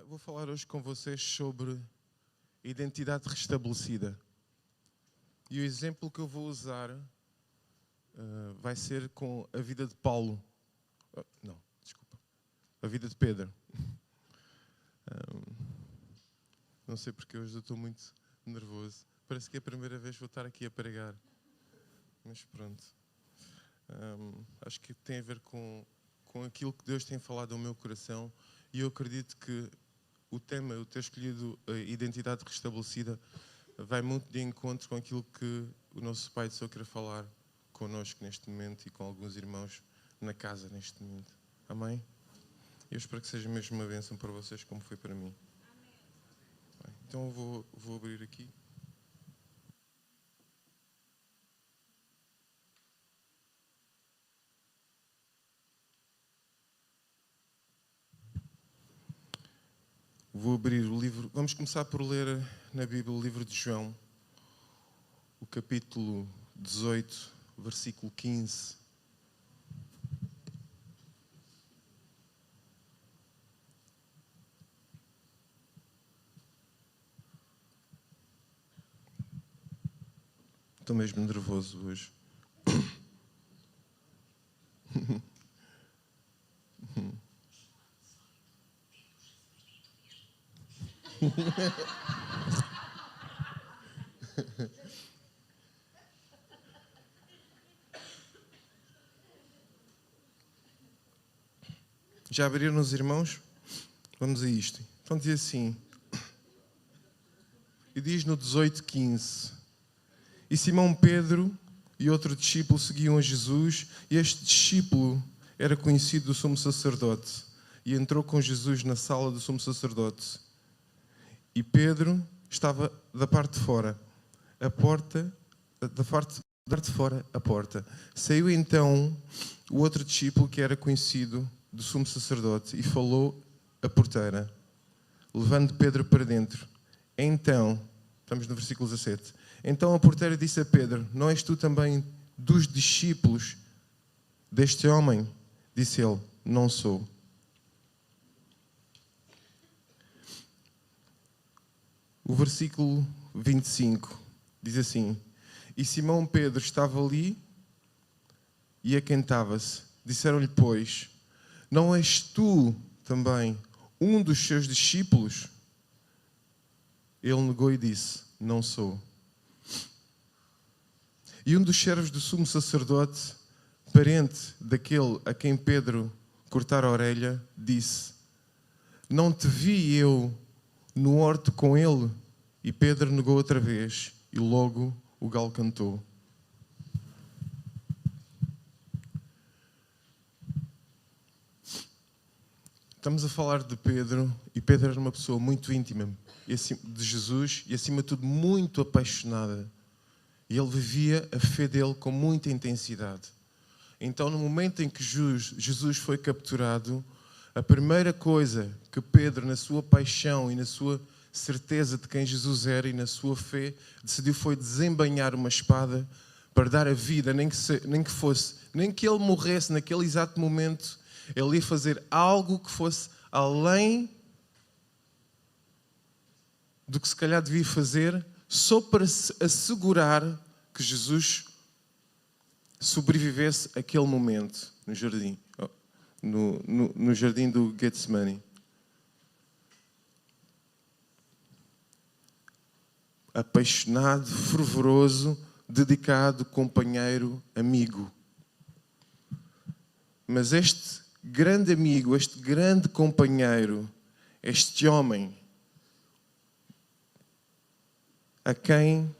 Vou falar hoje com vocês sobre identidade restabelecida. E o exemplo que eu vou usar vai ser com a vida de Paulo. A vida de Pedro. Não sei porque hoje eu estou muito nervoso. Parece que é a primeira vez que vou estar aqui a pregar. Mas pronto. Acho que tem a ver com aquilo que Deus tem falado ao meu coração. E eu acredito que o tema, eu ter escolhido a identidade restabelecida, vai muito de encontro com aquilo que o nosso Pai do Céu quer falar connosco neste momento e com alguns irmãos na casa neste momento. Amém? Eu espero que seja mesmo uma bênção para vocês, como foi para mim. Bem, então eu vou abrir aqui. Vou abrir o livro. Vamos começar por ler na Bíblia o livro de João, o capítulo 18, versículo 15. Estou mesmo nervoso hoje. Já abriram os irmãos? Vamos a isto. Então diz assim. E diz no 18:15. E Simão Pedro e outro discípulo seguiam a Jesus, e este discípulo era conhecido do sumo sacerdote, e entrou com Jesus na sala do sumo sacerdote. E Pedro estava da parte de fora, a porta. Saiu então o outro discípulo que era conhecido do sumo sacerdote e falou à porteira, levando Pedro para dentro. Então, estamos no versículo 17. Então a porteira disse a Pedro: não és tu também dos discípulos deste homem? Disse ele: não sou. O versículo 25 diz assim: e Simão Pedro estava ali e aquentava-se. Disseram-lhe, pois, não és tu também um dos seus discípulos? Ele negou e disse: não sou. E um dos servos do sumo sacerdote, parente daquele a quem Pedro cortara a orelha, disse: não te vi eu no horto com ele? E Pedro negou outra vez, e logo o galo cantou. Estamos a falar de Pedro, e Pedro era uma pessoa muito íntima de Jesus e, acima de tudo, muito apaixonada. E ele vivia a fé dele com muita intensidade. Então, no momento em que Jesus foi capturado, a primeira coisa que Pedro, na sua paixão e na sua certeza de quem Jesus era e na sua fé, decidiu foi desembainhar uma espada para dar a vida, nem que ele morresse naquele exato momento. Ele ia fazer algo que fosse além do que se calhar devia fazer, só para se assegurar que Jesus sobrevivesse àquele momento no jardim, no jardim do Getsemane. Apaixonado, fervoroso, dedicado, companheiro, amigo. Mas este grande amigo, este grande companheiro, este homem a quem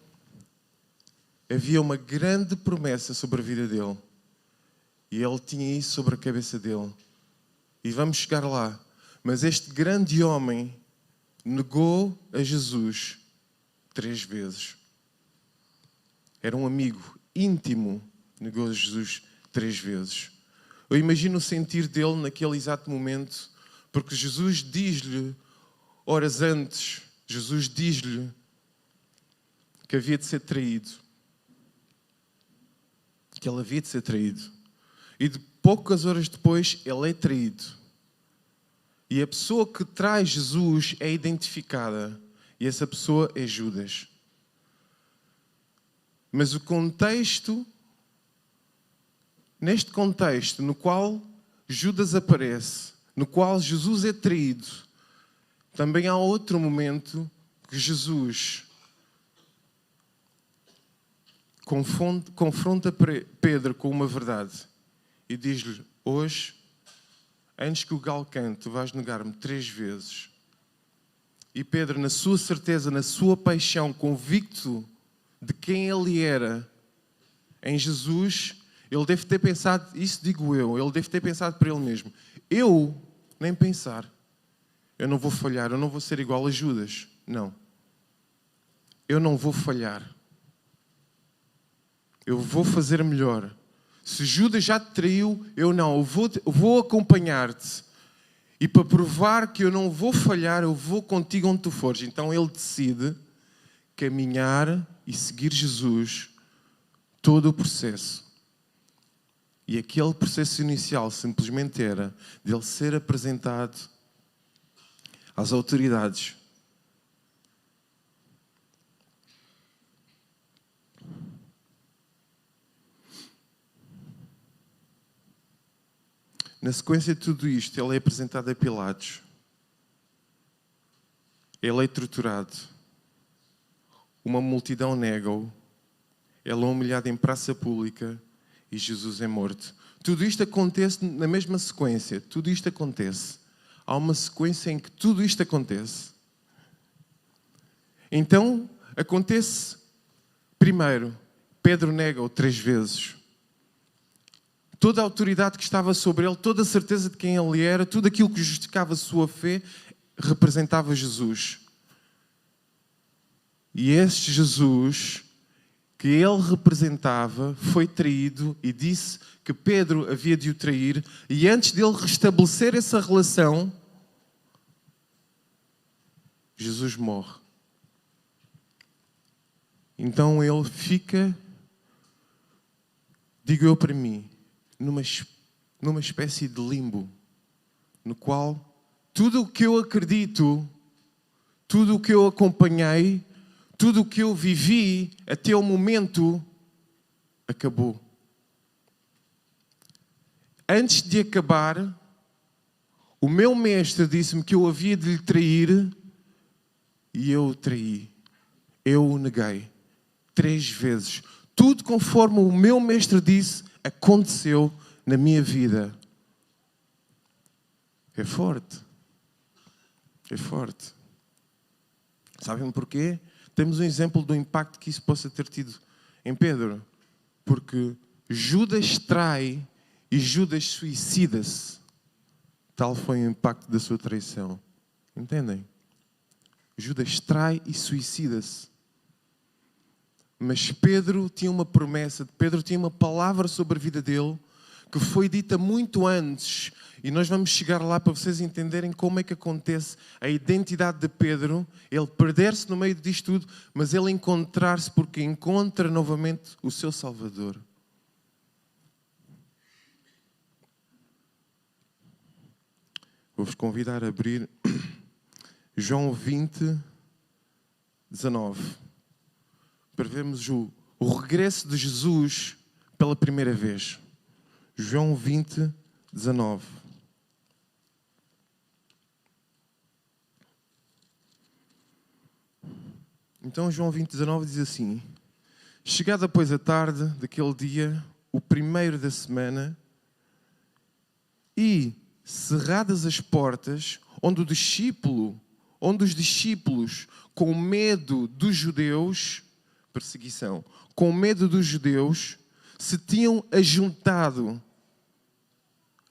havia uma grande promessa sobre a vida dele, e ele tinha isso sobre a cabeça dele, e vamos chegar lá, mas este grande homem negou a Jesus 3 vezes. Era um amigo íntimo, negou a Jesus 3 vezes. Eu imagino o sentir dele naquele exato momento, porque Jesus diz-lhe, horas antes, Jesus diz-lhe que havia de ser traído. Que ele havia de ser traído. E de poucas horas depois, ele é traído. E a pessoa que traz Jesus é identificada. E essa pessoa é Judas. Mas o contexto, neste contexto no qual Judas aparece, no qual Jesus é traído, também há outro momento que Jesus confronta Pedro com uma verdade e diz-lhe: hoje, antes que o galo cante, tu vais negar-me 3 vezes. E Pedro, na sua certeza, na sua paixão, convicto de quem ele era em Jesus, ele deve ter pensado, isso digo eu, ele deve ter pensado para ele mesmo: eu, nem pensar, eu não vou falhar, eu não vou ser igual a Judas. Não. Eu não vou falhar. Eu vou fazer melhor. Se Judas já te traiu, eu não. Eu vou acompanhar-te. E para provar que eu não vou falhar, eu vou contigo onde tu fores. Então ele decide caminhar e seguir Jesus todo o processo. E aquele processo inicial simplesmente era dele ser apresentado às autoridades. Na sequência de tudo isto, ele é apresentado a Pilatos. Ele é torturado. Uma multidão nega-o. Ele é humilhado em praça pública e Jesus é morto. Tudo isto acontece na mesma sequência. Tudo isto acontece. Há uma sequência em que tudo isto acontece. Então, acontece primeiro, Pedro nega-o 3 vezes. Toda a autoridade que estava sobre ele, toda a certeza de quem ele era, tudo aquilo que justificava a sua fé, representava Jesus. E este Jesus que ele representava foi traído e disse que Pedro havia de o trair. E antes dele restabelecer essa relação, Jesus morre. Então ele fica, digo eu para mim, numa espécie de limbo, no qual tudo o que eu acredito, tudo o que eu acompanhei, tudo o que eu vivi até o momento, acabou. Antes de acabar, o meu mestre disse-me que eu havia de lhe trair e eu o traí. Eu o neguei 3 vezes. Tudo conforme o meu mestre disse, aconteceu na minha vida. É forte. É forte. Sabem porquê? Temos um exemplo do impacto que isso possa ter tido em Pedro. Porque Judas trai e Judas suicida-se. Tal foi o impacto da sua traição. Entendem? Judas trai e suicida-se. Mas Pedro tinha uma promessa, Pedro tinha uma palavra sobre a vida dele que foi dita muito antes. E nós vamos chegar lá para vocês entenderem como é que acontece a identidade de Pedro, ele perder-se no meio disto tudo, mas ele encontrar-se porque encontra novamente o seu Salvador. Vou-vos convidar a abrir João 20, 19. Para vermos o regresso de Jesus pela primeira vez. João 20, 19. Então João 20, 19 diz assim: chegada pois a tarde daquele dia, o primeiro da semana, e cerradas as portas, onde os discípulos, com medo dos judeus, perseguição, com medo dos judeus, se tinham ajuntado.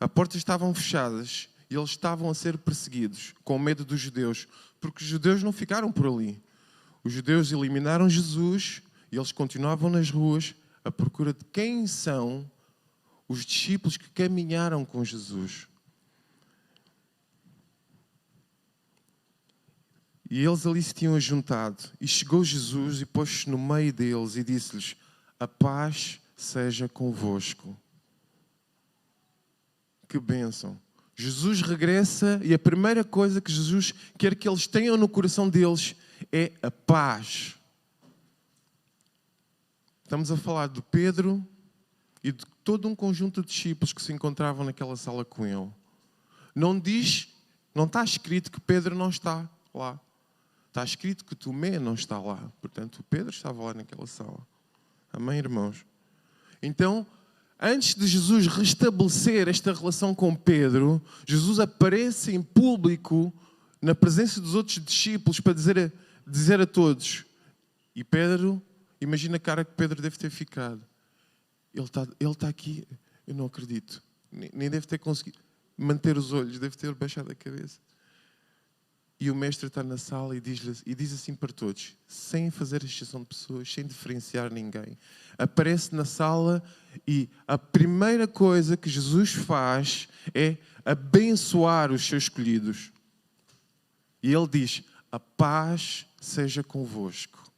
As portas estavam fechadas e eles estavam a ser perseguidos, com medo dos judeus, porque os judeus não ficaram por ali. Os judeus eliminaram Jesus e eles continuavam nas ruas à procura de quem são os discípulos que caminharam com Jesus. E eles ali se tinham ajuntado. E chegou Jesus e pôs-se no meio deles e disse-lhes: a paz seja convosco. Que bênção. Jesus regressa e a primeira coisa que Jesus quer que eles tenham no coração deles é a paz. Estamos a falar de Pedro e de todo um conjunto de discípulos que se encontravam naquela sala com ele. Não está escrito que Pedro não está lá. Está escrito que Tomé não está lá. Portanto, o Pedro estava lá naquela sala. Amém, irmãos? Então, antes de Jesus restabelecer esta relação com Pedro, Jesus aparece em público, na presença dos outros discípulos, para dizer a todos. E Pedro, imagina a cara que Pedro deve ter ficado. Ele está aqui, eu não acredito. Nem deve ter conseguido manter os olhos, deve ter baixado a cabeça. E o mestre está na sala e diz assim para todos, sem fazer exceção de pessoas, sem diferenciar ninguém. Aparece na sala e a primeira coisa que Jesus faz é abençoar os seus escolhidos. E ele diz, a paz seja convosco.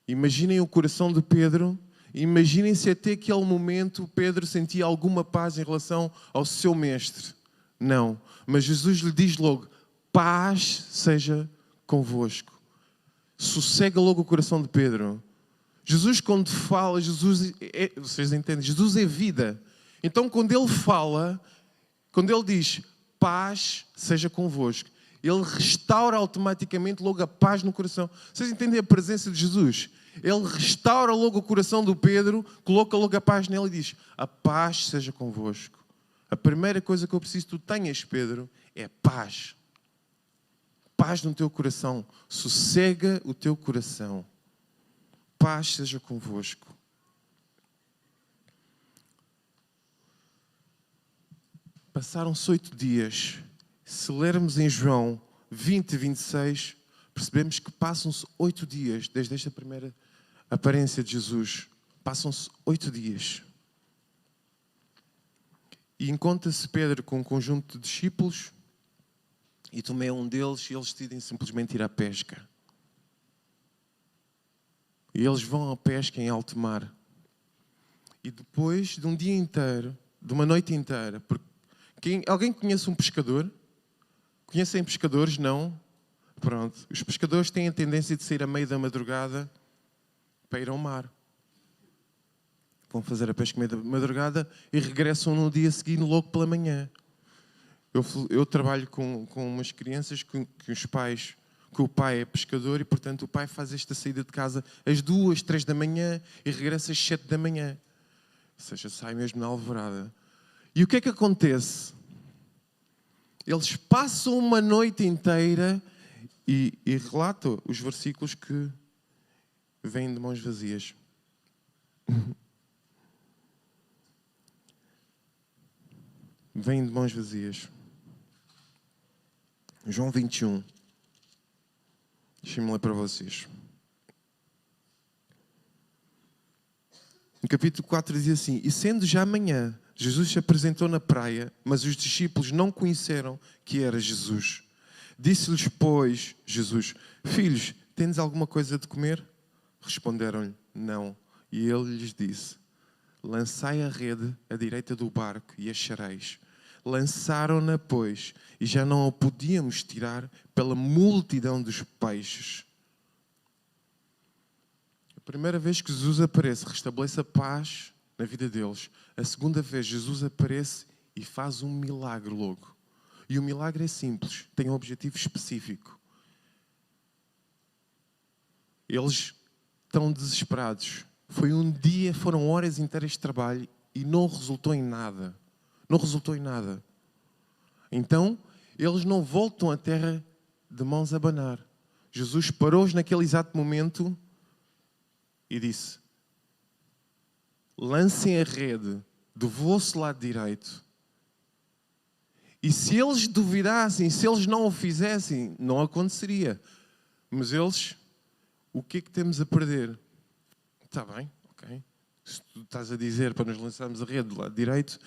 Imaginem o coração de Pedro, imaginem se até aquele momento Pedro sentia alguma paz em relação ao seu mestre. Não, mas Jesus lhe diz logo, paz seja convosco. Sossega logo o coração de Pedro. Jesus, quando fala, vocês entendem? Jesus é vida. Então, quando ele fala, quando ele diz paz seja convosco, ele restaura automaticamente logo a paz no coração. Vocês entendem a presença de Jesus? Ele restaura logo o coração do Pedro, coloca logo a paz nele e diz, a paz seja convosco. A primeira coisa que eu preciso que tu tenhas, Pedro, é paz. Paz no teu coração. Sossega o teu coração. Paz seja convosco. Passaram-se 8 dias. Se lermos em João 20 e 26, percebemos que passam-se 8 dias desde esta primeira aparência de Jesus. Passam-se 8 dias. E encontra-se Pedro com um conjunto de discípulos e Tomé é um deles e eles decidem simplesmente ir à pesca. E eles vão à pesca em alto mar. E depois de um dia inteiro, de uma noite inteira, porque alguém conhece um pescador? Conhecem pescadores? Não? Pronto. Os pescadores têm a tendência de sair à meia da madrugada para ir ao mar. Vão fazer a pesca à meia da madrugada e regressam no dia seguinte logo pela manhã. Eu trabalho com umas crianças que o pai é pescador e, portanto, o pai faz esta saída de casa às 2, 3 da manhã e regressa às 7 da manhã. Ou seja, sai mesmo na alvorada. E o que é que acontece? Eles passam uma noite inteira e relatam os versículos que vêm de mãos vazias. Vêm de mãos vazias. João 21. Deixem-me ler para vocês. No capítulo 4 diz assim, e sendo já manhã, Jesus se apresentou na praia, mas os discípulos não conheceram que era Jesus. Disse-lhes, pois, Jesus, filhos, tendes alguma coisa de comer? Responderam-lhe, não. E ele lhes disse, lançai a rede à direita do barco e achareis. Lançaram-na, pois, e já não a podíamos tirar pela multidão dos peixes. A primeira vez que Jesus aparece, restabelece a paz na vida deles. A segunda vez, Jesus aparece e faz um milagre logo. E o milagre é simples, tem um objetivo específico. Eles estão desesperados. Foi um dia, foram horas inteiras de trabalho e não resultou em nada. Não resultou em nada. Então, eles não voltam à terra de mãos a abanar. Jesus parou-os naquele exato momento e disse, lancem a rede do vosso lado direito. E se eles duvidassem, se eles não o fizessem, não aconteceria. Mas eles, o que é que temos a perder? Está bem, ok. Se tu estás a dizer para nos lançarmos a rede do lado direito,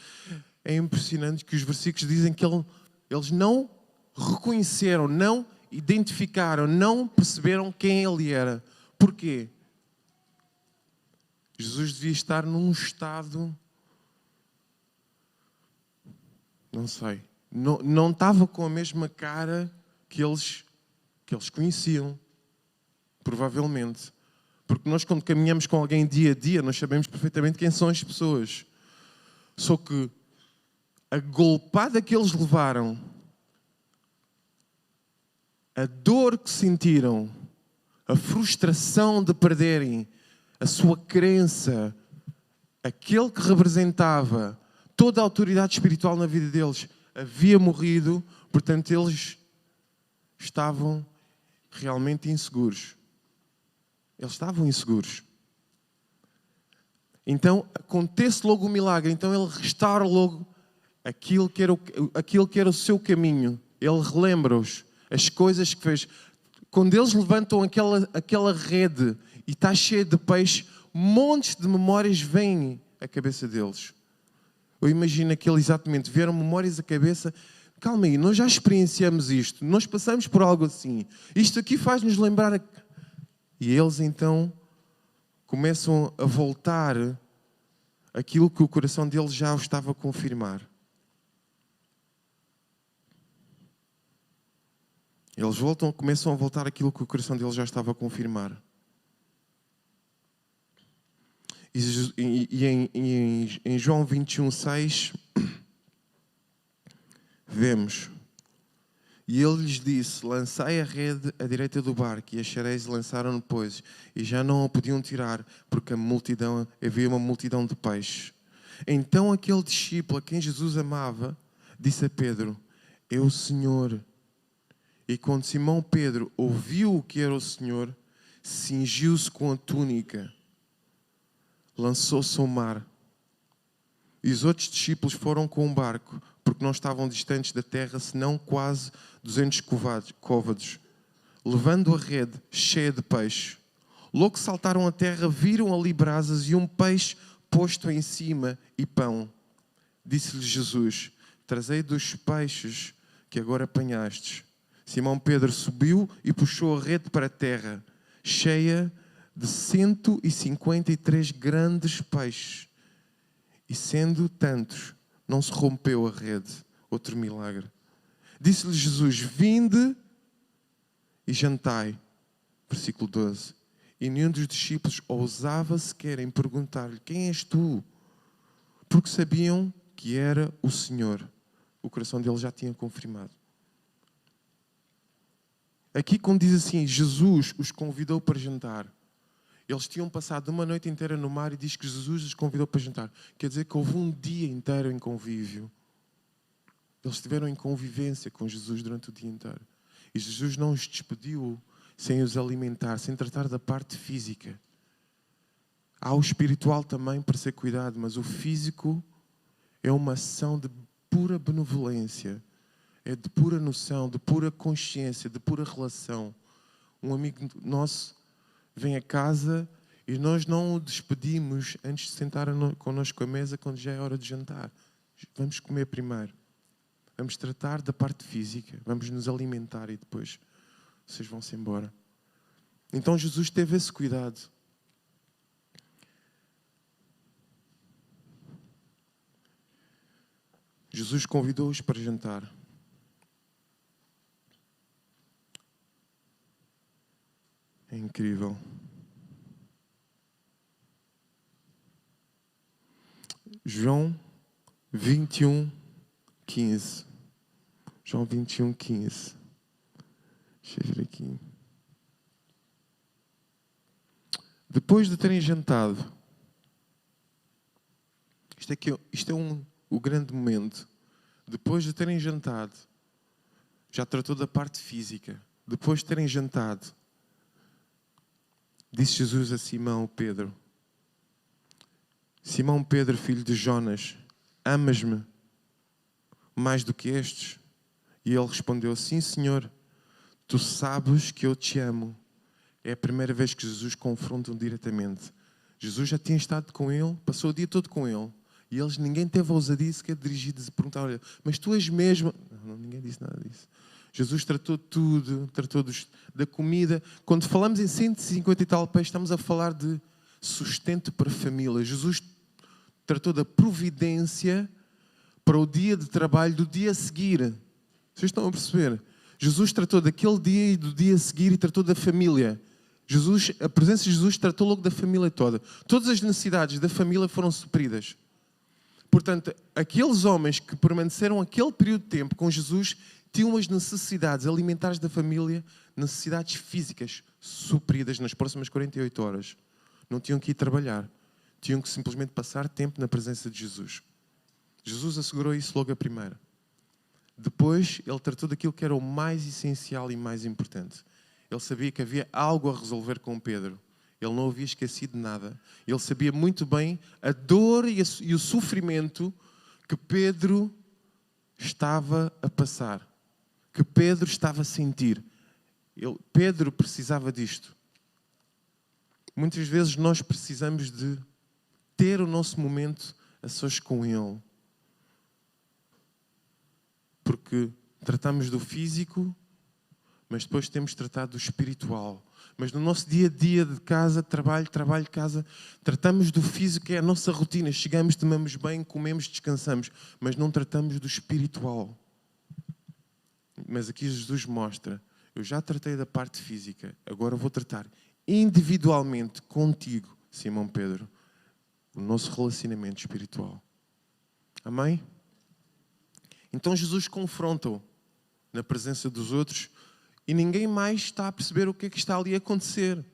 é impressionante que os versículos dizem que eles não reconheceram, não identificaram, não perceberam quem ele era. Porquê? Jesus devia estar num estado Não sei. Não estava com a mesma cara que eles conheciam. Provavelmente. Porque nós, quando caminhamos com alguém dia a dia, nós sabemos perfeitamente quem são as pessoas. Só que a golpada que eles levaram, a dor que sentiram, a frustração de perderem a sua crença, aquele que representava toda a autoridade espiritual na vida deles, havia morrido, portanto eles estavam realmente inseguros. Eles estavam inseguros. Então acontece logo o milagre. Então ele restaura logo aquilo que era o seu caminho. Ele relembra-os, as coisas que fez. Quando eles levantam aquela rede e está cheia de peixe, montes de memórias vêm à cabeça deles. Eu imagino aquele exatamente, vieram memórias à cabeça. Calma aí, nós já experienciamos isto, nós passamos por algo assim. Isto aqui faz-nos lembrar. E eles então começam a voltar aquilo que o coração deles já o estava a confirmar. Eles começam a voltar aquilo que o coração deles já estava a confirmar. E em João 21:6 vemos: e ele lhes disse: lançai a rede à direita do barco. E achareis, lançaram-no, pois, e já não a podiam tirar, porque havia uma multidão de peixes. Então aquele discípulo a quem Jesus amava disse a Pedro: é o Senhor. E quando Simão Pedro ouviu o que era o Senhor, cingiu-se com a túnica, lançou-se ao mar. E os outros discípulos foram com o barco, porque não estavam distantes da terra, senão quase 200 côvados, levando a rede cheia de peixe. Logo saltaram à terra, viram ali brasas e um peixe posto em cima e pão. Disse-lhes Jesus: trazei dos peixes que agora apanhastes. Simão Pedro subiu e puxou a rede para a terra, cheia de 153 grandes peixes. E sendo tantos, não se rompeu a rede. Outro milagre. Disse-lhe Jesus: vinde e jantai. Versículo 12. E nenhum dos discípulos ousava sequer em perguntar-lhe: quem és tu? Porque sabiam que era o Senhor. O coração deles já tinha confirmado. Aqui quando diz assim, Jesus os convidou para jantar. Eles tinham passado uma noite inteira no mar e diz que Jesus os convidou para jantar. Quer dizer que houve um dia inteiro em convívio. Eles estiveram em convivência com Jesus durante o dia inteiro. E Jesus não os despediu sem os alimentar, sem tratar da parte física. Há o espiritual também para ser cuidado, mas o físico é uma ação de pura benevolência. É de pura noção, de pura consciência, de pura relação. Um amigo nosso vem a casa e nós não o despedimos antes de sentar connosco à mesa quando já é hora de jantar. Vamos comer primeiro. Vamos tratar da parte física. Vamos nos alimentar e depois vocês vão-se embora. Então Jesus teve esse cuidado. Jesus convidou-os para jantar. É incrível. João 21:15. João 21:15. Deixa eu ver aqui. Depois de terem jantado, isto é o grande momento. Depois de terem jantado, já tratou da parte física. Depois de terem jantado, disse Jesus a Simão Pedro: Simão Pedro, filho de Jonas, amas-me mais do que estes? E ele respondeu: sim, Senhor, tu sabes que eu te amo. É a primeira vez que Jesus confronta diretamente. Jesus já tinha estado com ele, passou o dia todo com ele. E ninguém teve a ousadia sequer de dirigir-se e perguntar: olha, mas tu és mesmo... Não, ninguém disse nada disso. Jesus tratou de tudo, tratou da comida. Quando falamos em 150 e tal peixes, estamos a falar de sustento para a família. Jesus tratou da providência para o dia de trabalho do dia a seguir. Vocês estão a perceber? Jesus tratou daquele dia e do dia a seguir e tratou da família. A presença de Jesus tratou logo da família toda. Todas as necessidades da família foram supridas. Portanto, aqueles homens que permaneceram aquele período de tempo com Jesus tinham as necessidades alimentares da família, necessidades físicas supridas nas próximas 48 horas. Não tinham que ir trabalhar. Tinham que simplesmente passar tempo na presença de Jesus. Jesus assegurou isso logo a primeira. Depois, ele tratou daquilo que era o mais essencial e mais importante. Ele sabia que havia algo a resolver com Pedro. Ele não havia esquecido nada. Ele sabia muito bem a dor e o sofrimento que Pedro estava a passar. Que Pedro estava a sentir. Pedro precisava disto. Muitas vezes nós precisamos de ter o nosso momento a sós com Ele. Porque tratamos do físico, mas depois temos tratado do espiritual. Mas no nosso dia-a-dia de casa, trabalho, casa, tratamos do físico, que é a nossa rotina. Chegamos, tomamos bem, comemos, descansamos. Mas não tratamos do espiritual. Mas aqui Jesus mostra, eu já tratei da parte física, agora vou tratar individualmente contigo, Simão Pedro, o nosso relacionamento espiritual. Amém? Então Jesus confronta-o na presença dos outros e ninguém mais está a perceber o que é que está ali a acontecer.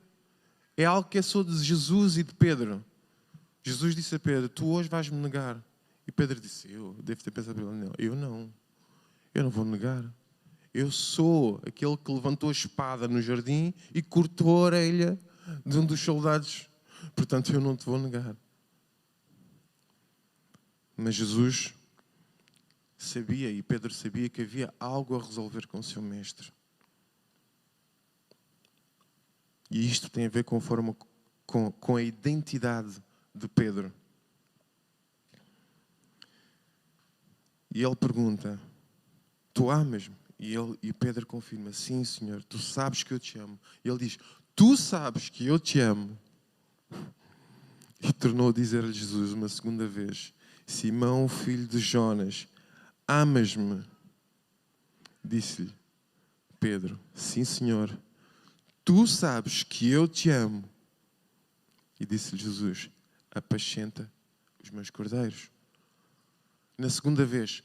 É algo que é só de Jesus e de Pedro. Jesus disse a Pedro, tu hoje vais-me negar. E Pedro disse, eu devo ter pensado, não, eu não vou negar. Eu sou aquele que levantou a espada no jardim e cortou a orelha de um dos soldados. Portanto, eu não te vou negar. Mas Jesus sabia, e Pedro sabia, que havia algo a resolver com o seu mestre. E isto tem a ver com a identidade de Pedro. E ele pergunta, tu amas-me? E Pedro confirma, sim, Senhor, tu sabes que eu te amo. E ele diz, tu sabes que eu te amo. E tornou a dizer-lhe Jesus uma segunda vez, Simão, filho de Jonas, amas-me? Disse-lhe Pedro, sim, Senhor, tu sabes que eu te amo. E disse-lhe Jesus, apacenta os meus cordeiros. Na segunda vez,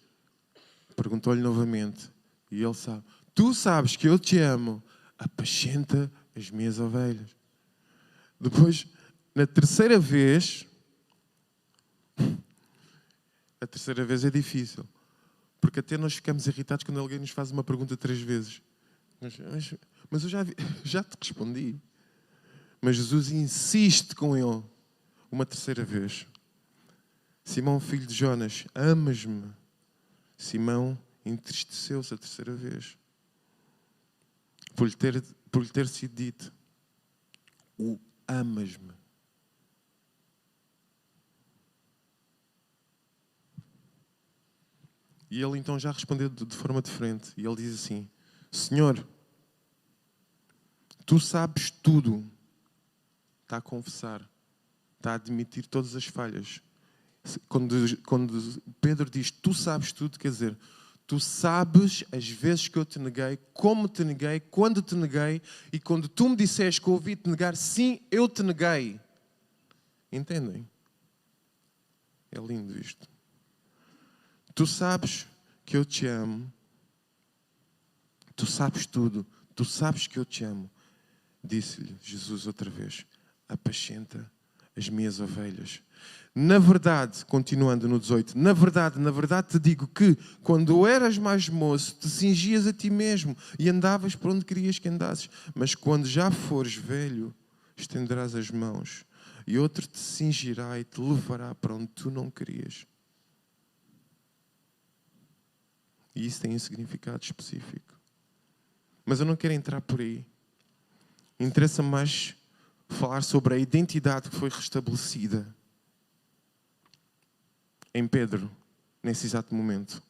perguntou-lhe novamente, e ele sabe, tu sabes que eu te amo, apacenta as minhas ovelhas. Depois, na terceira vez, a terceira vez é difícil, porque até nós ficamos irritados quando alguém nos faz uma pergunta 3 vezes. Mas eu já te respondi. Mas Jesus insiste com ele uma terceira vez. Simão, filho de Jonas, amas-me? Simão entristeceu-se a terceira vez. Por lhe ter sido dito, o amas-me. E ele então já respondeu de forma diferente. E ele diz assim, Senhor, tu sabes tudo. Está a confessar. Está a admitir todas as falhas. Quando Pedro diz, tu sabes tudo, quer dizer, tu sabes as vezes que eu te neguei, como te neguei, quando te neguei, e quando tu me disseste que eu ouvi-te negar, sim, eu te neguei. Entendem? É lindo isto. Tu sabes que eu te amo. Tu sabes tudo. Tu sabes que eu te amo. Disse-lhe Jesus outra vez, apacenta as minhas ovelhas. Na verdade, continuando no 18, na verdade te digo que quando eras mais moço, te cingias a ti mesmo e andavas por onde querias que andasses. Mas quando já fores velho, estenderás as mãos e outro te cingirá e te levará para onde tu não querias. E isso tem um significado específico. Mas eu não quero entrar por aí. Interessa mais falar sobre a identidade que foi restabelecida em Pedro, nesse exato momento.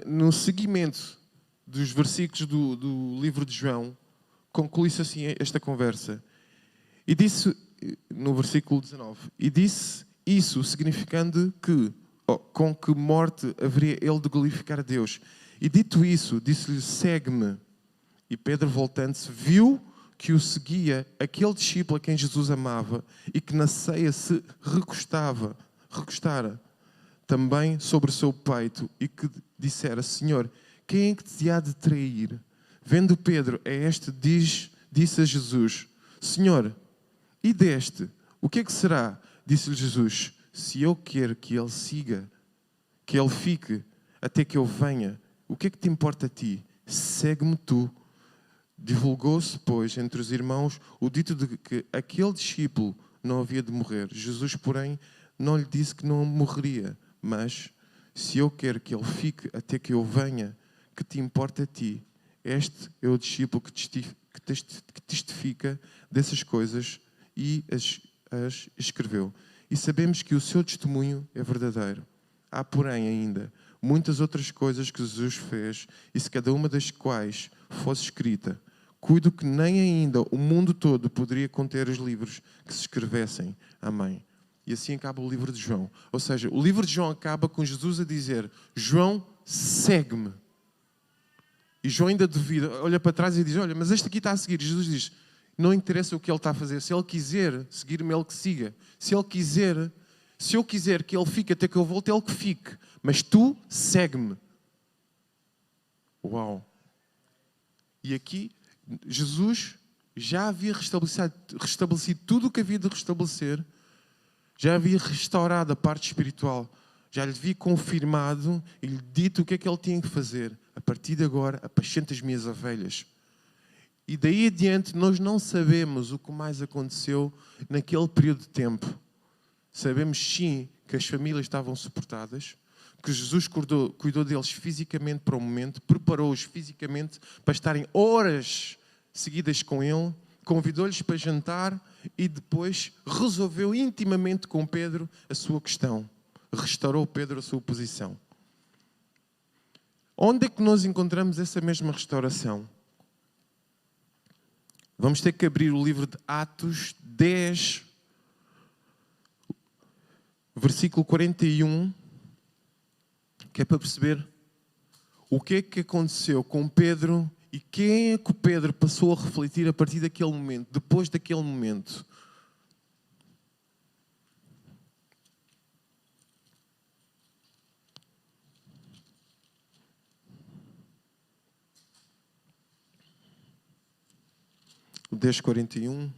No seguimento dos versículos do livro de João, conclui-se assim esta conversa. E disse, no versículo 19, e disse, Isso significando que, com que morte haveria ele de glorificar a Deus. E dito isso, disse-lhe, segue-me. E Pedro, voltando-se, viu que o seguia aquele discípulo a quem Jesus amava e que na ceia se recostara também sobre o seu peito e que dissera, Senhor, quem é que te há de trair? Vendo Pedro a este, disse a Jesus, Senhor, e deste, o que é que será? Disse-lhe Jesus, se eu quero que ele siga, que ele fique, até que eu venha, o que é que te importa a ti? Segue-me tu. Divulgou-se, pois, entre os irmãos o dito de que aquele discípulo não havia de morrer. Jesus, porém, não lhe disse que não morreria, mas se eu quero que ele fique até que eu venha, que te importa a ti? Este é o discípulo que testifica dessas coisas e as escreveu. E sabemos que o seu testemunho é verdadeiro. Há, porém, ainda muitas outras coisas que Jesus fez, e se cada uma das quais fosse escrita, cuido que nem ainda o mundo todo poderia conter os livros que se escrevessem. Amém. E assim acaba o livro de João. Ou seja, o livro de João acaba com Jesus a dizer, João, segue-me. E João ainda duvida, olha para trás e diz, olha, mas este aqui está a seguir. E Jesus diz, não interessa o que ele está a fazer. Se ele quiser seguir-me, ele que siga. Se eu quiser que ele fique até que eu volte, ele que fique. Mas tu, segue-me. Uau! E aqui, Jesus já havia restabelecido tudo o que havia de restabelecer. Já havia restaurado a parte espiritual. Já lhe havia confirmado e lhe dito o que é que ele tinha que fazer. A partir de agora, apascenta as minhas ovelhas. E daí adiante, nós não sabemos o que mais aconteceu naquele período de tempo. Sabemos sim que as famílias estavam suportadas, que Jesus cuidou deles fisicamente para o momento, preparou-os fisicamente para estarem horas seguidas com Ele, convidou-lhes para jantar e depois resolveu intimamente com Pedro a sua questão. Restaurou Pedro a sua posição. Onde é que nós encontramos essa mesma restauração? Vamos ter que abrir o livro de Atos 10, versículo 41, que é para perceber o que é que aconteceu com Pedro e quem é que o Pedro passou a refletir a partir daquele momento, depois daquele momento. O 10:41,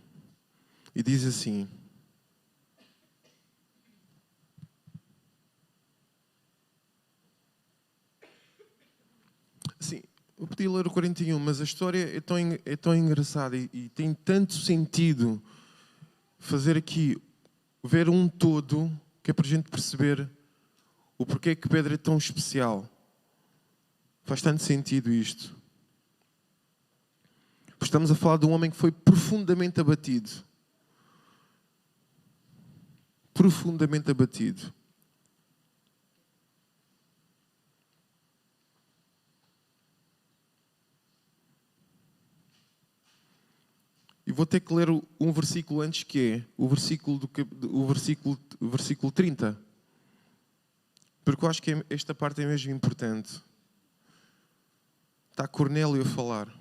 e diz assim: Sim, eu podia ler o 41, mas a história é tão engraçada e tem tanto sentido fazer aqui, ver um todo, que é para a gente perceber o porquê que Pedro é tão especial. Faz tanto sentido isto. Estamos a falar de um homem que foi profundamente abatido. Profundamente abatido. E vou ter que ler um versículo antes, que é o versículo 30. Porque eu acho que esta parte é mesmo importante. Está Cornélio a falar.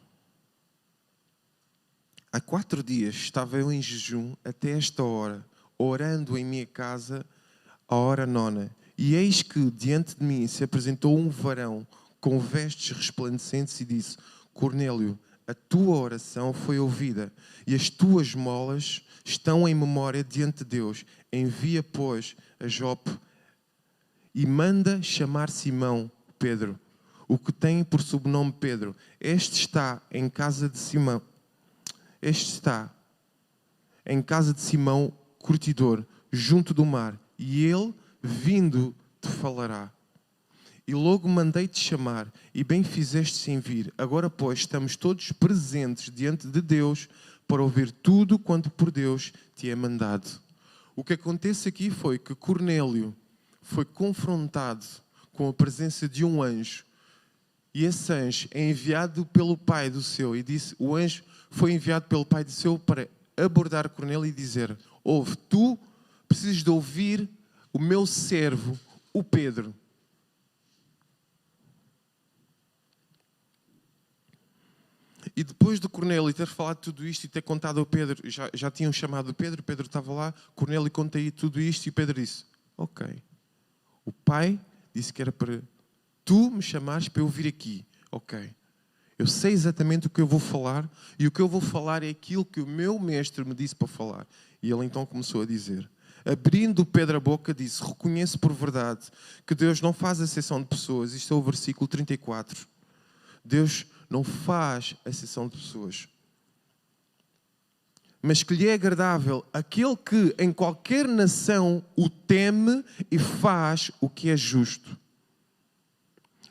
Há 4 dias estava eu em jejum até esta hora, orando em minha casa à hora 9. E eis que diante de mim se apresentou um varão com vestes resplandecentes e disse: Cornélio, a tua oração foi ouvida e as tuas esmolas estão em memória diante de Deus. Envia, pois, a Jope e manda chamar Simão, Pedro, o que tem por sobrenome Pedro. Este está em casa de Simão, curtidor, junto do mar, e ele, vindo, te falará. E logo mandei-te chamar, e bem fizeste em vir. Agora, pois, estamos todos presentes diante de Deus para ouvir tudo quanto por Deus te é mandado. O que acontece aqui foi que Cornélio foi confrontado com a presença de um anjo. E esse anjo é enviado pelo pai do seu. E disse, o anjo foi enviado pelo pai do seu para abordar Cornélio e dizer: ouve, tu precisas de ouvir o meu servo, o Pedro. E depois de Cornélio ter falado tudo isto e ter contado ao Pedro, já tinham chamado o Pedro estava lá, Cornélio conta aí tudo isto e o Pedro disse, ok, o pai disse que era para tu me chamares para eu vir aqui, ok. Eu sei exatamente o que eu vou falar e o que eu vou falar é aquilo que o meu mestre me disse para falar. E ele então começou a dizer, abrindo Pedro a boca, disse, reconheço por verdade que Deus não faz acepção de pessoas. Isto é o versículo 34. Deus não faz acepção de pessoas. Mas que lhe é agradável aquele que em qualquer nação o teme e faz o que é justo.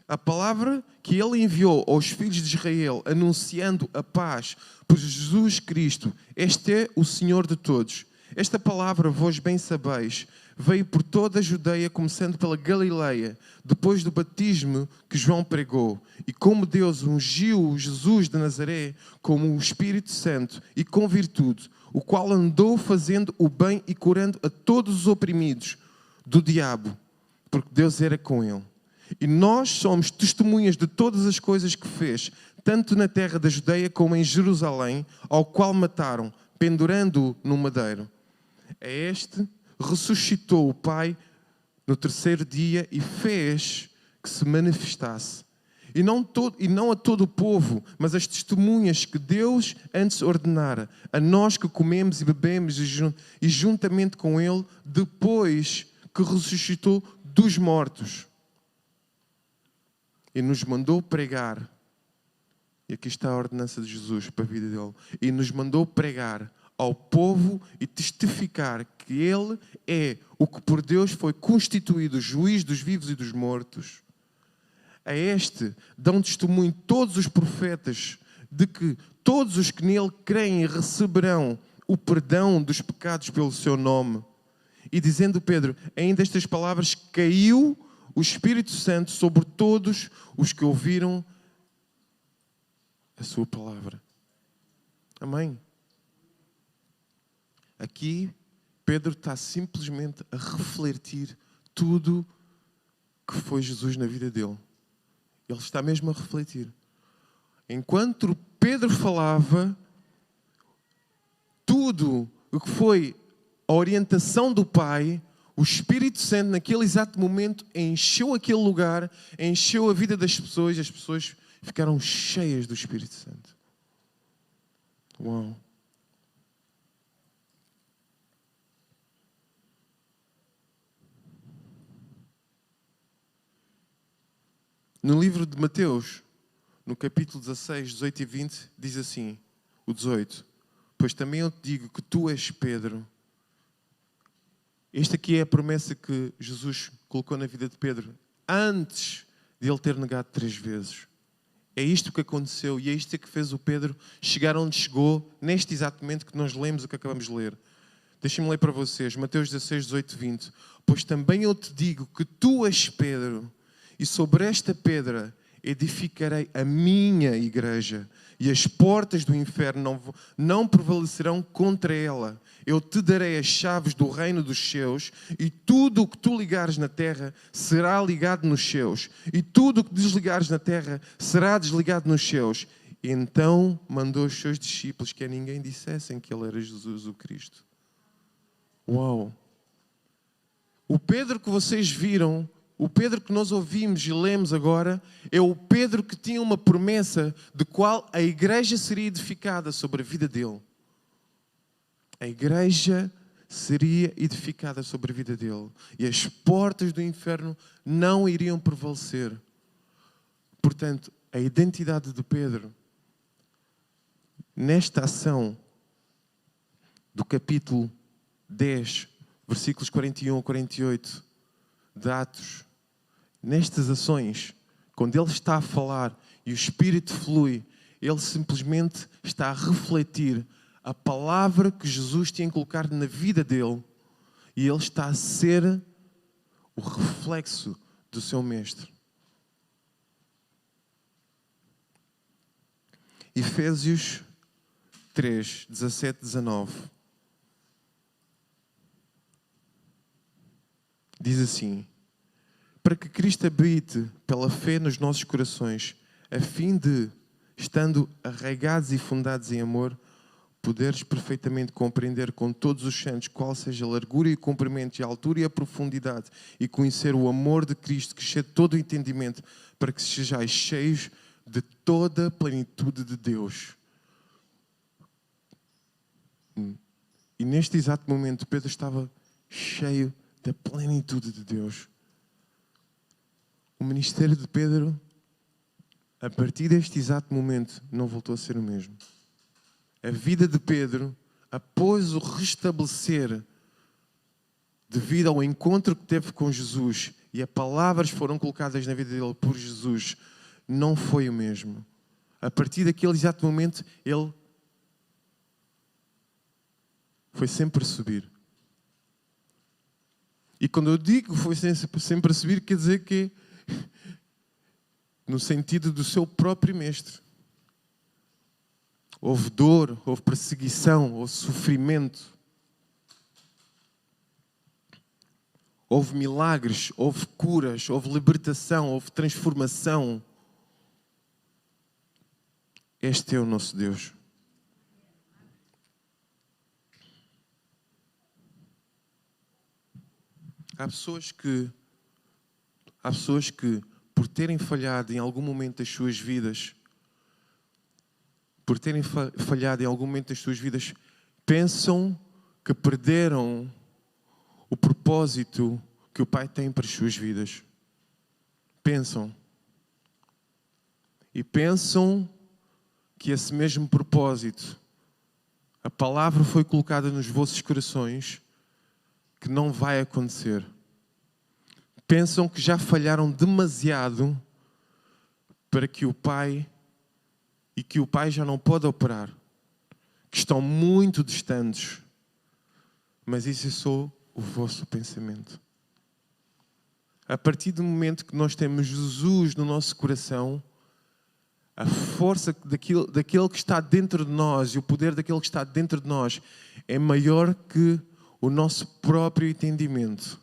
A palavra que ele enviou aos filhos de Israel, anunciando a paz por Jesus Cristo, este é o Senhor de todos. Esta palavra, vós bem sabeis, veio por toda a Judeia, começando pela Galileia, depois do batismo que João pregou. E como Deus ungiu Jesus de Nazaré como o Espírito Santo e com virtude, o qual andou fazendo o bem e curando a todos os oprimidos do diabo, porque Deus era com ele. E nós somos testemunhas de todas as coisas que fez, tanto na terra da Judeia como em Jerusalém, ao qual mataram, pendurando-o no madeiro. A este ressuscitou o Pai no terceiro dia e fez que se manifestasse. E não a todo o povo, mas as testemunhas que Deus antes ordenara, a nós que comemos e bebemos e juntamente com Ele, depois que ressuscitou dos mortos. E nos mandou pregar, e aqui está a ordenança de Jesus para a vida dele, e nos mandou pregar ao povo e testificar que Ele é o que por Deus foi constituído juiz dos vivos e dos mortos. A este dão testemunho todos os profetas de que todos os que nele creem receberão o perdão dos pecados pelo seu nome. E dizendo Pedro, ainda estas palavras, caiu o Espírito Santo sobre todos os que ouviram a sua palavra. Amém? Aqui, Pedro está simplesmente a refletir tudo que foi Jesus na vida dele. Ele está mesmo a refletir. Enquanto Pedro falava, tudo o que foi a orientação do Pai, o Espírito Santo, naquele exato momento, encheu aquele lugar, encheu a vida das pessoas e as pessoas ficaram cheias do Espírito Santo. Uau! No livro de Mateus, no capítulo 16, 18 e 20, diz assim, o 18. Pois também eu te digo que tu és Pedro. Esta aqui é a promessa que Jesus colocou na vida de Pedro, antes de ele ter negado 3 vezes. É isto que aconteceu e é isto que fez o Pedro chegar onde chegou, neste exato momento que nós lemos o que acabamos de ler. Deixem-me ler para vocês, Mateus 16, 18 e 20. Pois também eu te digo que tu és Pedro, e sobre esta pedra edificarei a minha igreja, e as portas do inferno não prevalecerão contra ela. Eu te darei as chaves do reino dos céus, e tudo o que tu ligares na terra será ligado nos céus, e tudo o que desligares na terra será desligado nos céus. Então mandou os seus discípulos que a ninguém dissessem que ele era Jesus o Cristo. Uau! O Pedro que vocês viram, o Pedro que nós ouvimos e lemos agora, é o Pedro que tinha uma promessa de qual a igreja seria edificada sobre a vida dele. A igreja seria edificada sobre a vida dele. E as portas do inferno não iriam prevalecer. Portanto, a identidade de Pedro, nesta ação do capítulo 10, versículos 41 a 48 de Atos, nestas ações, quando ele está a falar e o Espírito flui, ele simplesmente está a refletir a palavra que Jesus tinha colocado na vida dele e ele está a ser o reflexo do seu mestre. Efésios 3, 17, 19. diz assim: para que Cristo habite pela fé nos nossos corações, a fim de, estando arraigados e fundados em amor, poderes perfeitamente compreender com todos os santos qual seja a largura e o comprimento e a altura e a profundidade, e conhecer o amor de Cristo que excede todo o entendimento, para que sejais cheios de toda a plenitude de Deus. E neste exato momento Pedro estava cheio da plenitude de Deus. O ministério de Pedro, a partir deste exato momento, não voltou a ser o mesmo. A vida de Pedro, após o restabelecer, devido ao encontro que teve com Jesus, e as palavras foram colocadas na vida dele por Jesus, não foi o mesmo. A partir daquele exato momento, ele foi sempre a subir. E quando eu digo foi sempre a subir, quer dizer que no sentido do seu próprio mestre. Houve dor, houve perseguição, houve sofrimento. Houve milagres, houve curas, houve libertação, houve transformação. Este é o nosso Deus. Há pessoas que, por terem falhado em algum momento das suas vidas, pensam que perderam o propósito que o Pai tem para as suas vidas. Pensam. E pensam que esse mesmo propósito, a palavra foi colocada nos vossos corações, que não vai acontecer. Pensam que já falharam demasiado para que o Pai já não pode operar, que estão muito distantes. Mas isso é só o vosso pensamento. A partir do momento que nós temos Jesus no nosso coração, a força daquele que está dentro de nós e o poder daquele que está dentro de nós é maior que o nosso próprio entendimento.